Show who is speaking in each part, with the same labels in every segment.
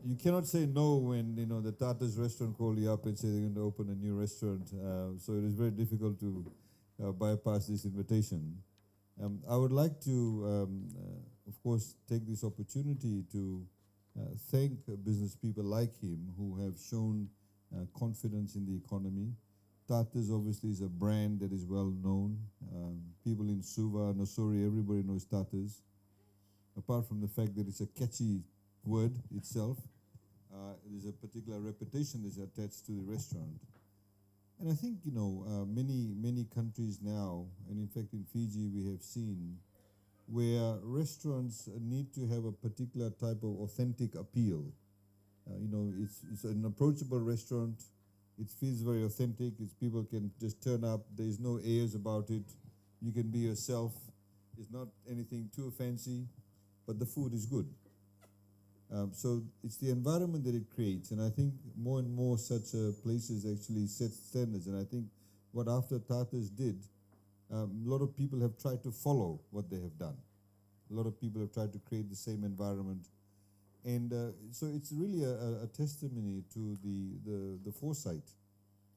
Speaker 1: you cannot say no when the Tata's restaurant call you up and say they're going to open a new restaurant. So it is very difficult to bypass this invitation. I would like to, of course, take this opportunity to thank business people like him who have shown confidence in the economy. Tata's obviously is a brand that is well known. People in Suva, Nosori, everybody knows Tata's. Apart from the fact that it's a catchy word itself, there's a particular reputation that's attached to the restaurant. And I think, many countries now, and in fact in Fiji we have seen, where restaurants need to have a particular type of authentic appeal. It's an approachable restaurant. It feels very authentic. People can just turn up. There's no airs about it. You can be yourself. It's not anything too fancy, but the food is good. So it's the environment that it creates, and I think more and more such places actually set standards. And I think what After Tata's did, a lot of people have tried to follow what they have done. A lot of people have tried to create the same environment. And so it's really a testimony to the foresight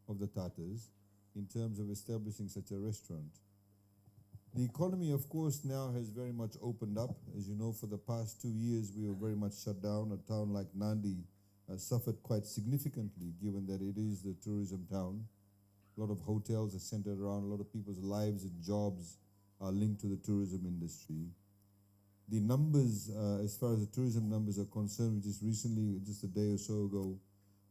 Speaker 1: of the Tatas in terms of establishing such a restaurant. The economy, of course, now has very much opened up. As you know, for the past 2 years, we were very much shut down. A town like Nadi suffered quite significantly, given that it is the tourism town. A lot of hotels are centered around, a lot of people's lives and jobs are linked to the tourism industry. The numbers, as far as the tourism numbers are concerned, which is recently, just a day or so ago,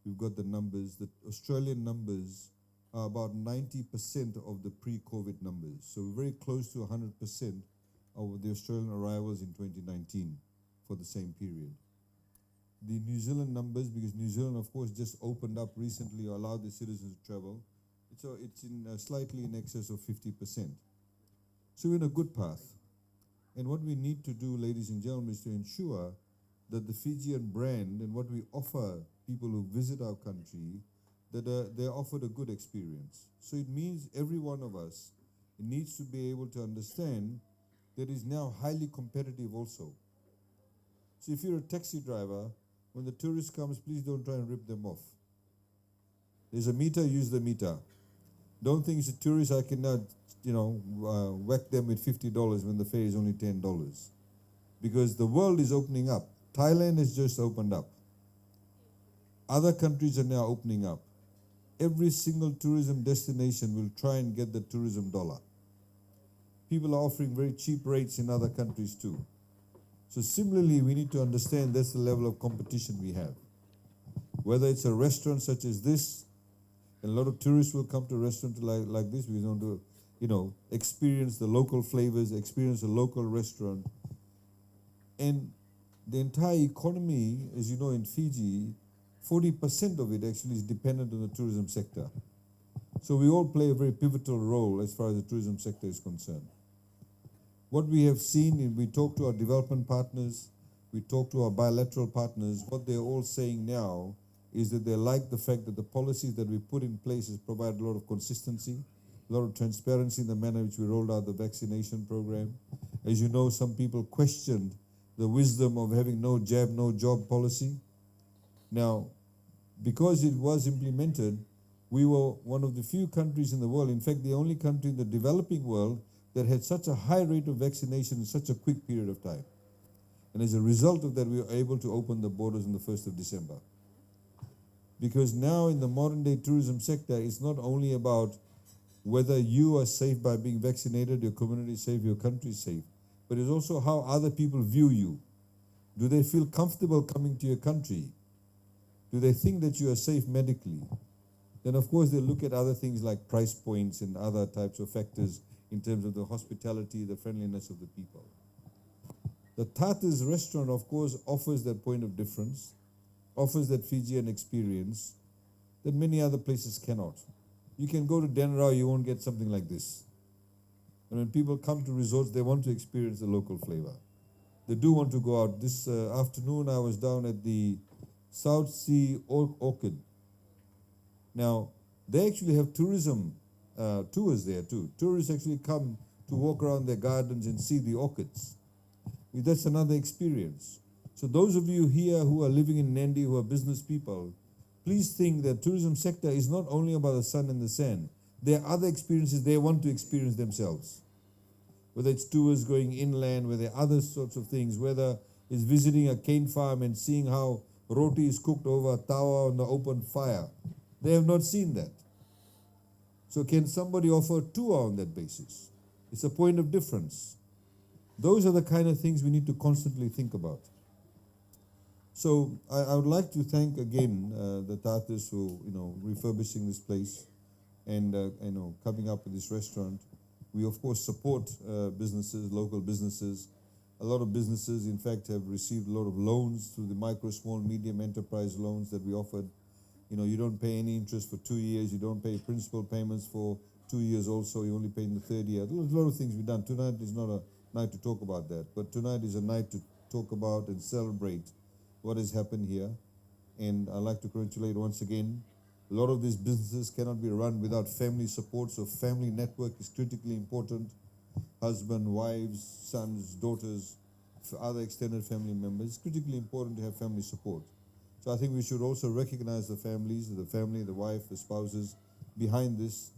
Speaker 1: we've got the numbers. The Australian numbers are about 90% of the pre-COVID numbers. So we're very close to 100% of the Australian arrivals in 2019 for the same period. The New Zealand numbers, because New Zealand, of course, just opened up recently, or allowed the citizens to travel, it's in slightly in excess of 50%. So we're in a good path. And what we need to do, ladies and gentlemen, is to ensure that the Fijian brand and what we offer people who visit our country, that they're offered a good experience. So it means every one of us needs to be able to understand that it's now highly competitive also. So if you're a taxi driver, when the tourist comes, please don't try and rip them off. There's a meter, use the meter. Don't think it's a tourist, I cannot, whack them with $50 when the fare is only $10. Because the world is opening up. Thailand has just opened up. Other countries are now opening up. Every single tourism destination will try and get the tourism dollar. People are offering very cheap rates in other countries too. So similarly, we need to understand that's the level of competition we have. Whether it's a restaurant such as this, and a lot of tourists will come to a restaurant like this because they want to, experience the local flavors, experience a local restaurant. And the entire economy, as you know, in Fiji, 40% of it actually is dependent on the tourism sector. So we all play a very pivotal role as far as the tourism sector is concerned. What we have seen, we talk to our development partners, we talk to our bilateral partners, what they're all saying now is that they like the fact that the policies that we put in place has provided a lot of consistency, a lot of transparency in the manner in which we rolled out the vaccination program. As you know, some people questioned the wisdom of having no jab, no job policy. Now, because it was implemented, we were one of the few countries in the world, in fact, the only country in the developing world that had such a high rate of vaccination in such a quick period of time. And as a result of that, we were able to open the borders on the 1st of December. Because now in the modern day tourism sector, it's not only about whether you are safe by being vaccinated, your community is safe, your country is safe, but it's also how other people view you. Do they feel comfortable coming to your country? Do they think that you are safe medically? Then of course they look at other things like price points and other types of factors in terms of the hospitality, the friendliness of the people. The Tata's restaurant, of course, offers that point of difference, offers that Fijian experience that many other places cannot. You can go to Denrau, you won't get something like this. And when people come to resorts, they want to experience the local flavor. They do want to go out. This afternoon, I was down at the South Sea Orchid. Now, they actually have tourism tours there too. Tourists actually come to walk around their gardens and see the orchids. That's another experience. So those of you here who are living in Nadi, who are business people, please think that tourism sector is not only about the sun and the sand. There are other experiences they want to experience themselves. Whether it's tours going inland, whether there are other sorts of things, whether it's visiting a cane farm and seeing how roti is cooked over a tawa on the open fire. They have not seen that. So can somebody offer a tour on that basis? It's a point of difference. Those are the kind of things we need to constantly think about. So I would like to thank again the Tatas for refurbishing this place and coming up with this restaurant. We of course support businesses, local businesses. A lot of businesses, in fact, have received a lot of loans through the micro, small, medium enterprise loans that we offered. You don't pay any interest for 2 years. You don't pay principal payments for 2 years also. You only pay in the third year. There's a lot of things we've done. Tonight is not a night to talk about that, but tonight is a night to talk about and celebrate what has happened here. And I'd like to congratulate once again. A lot of these businesses cannot be run without family support, so family network is critically important. Husband, wives, sons, daughters, other extended family members. It's critically important to have family support. So I think we should also recognize the families, the family, the wife, the spouses behind this.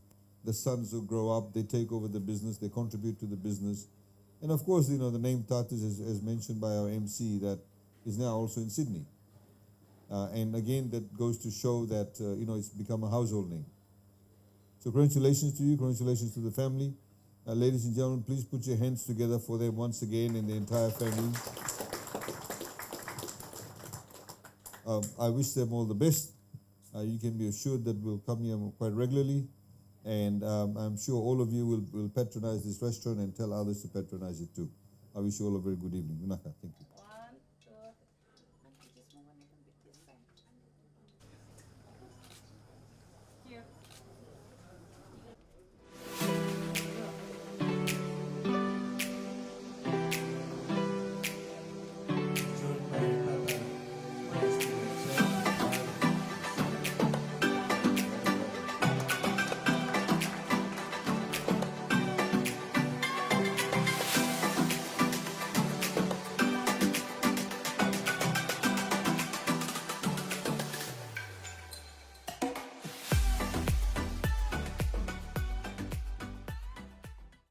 Speaker 1: The sons who grow up, they take over the business, they contribute to the business. And of course, the name Tatas, as mentioned by our MC, that is now also in Sydney. And again, that goes to show that, it's become a household name. So congratulations to you, congratulations to the family. Ladies and gentlemen, please put your hands together for them once again and the entire family. I wish them all the best. You can be assured that we'll come here quite regularly. And I'm sure all of you will patronize this restaurant and tell others to patronize it too. I wish you all a very good evening. Thank you.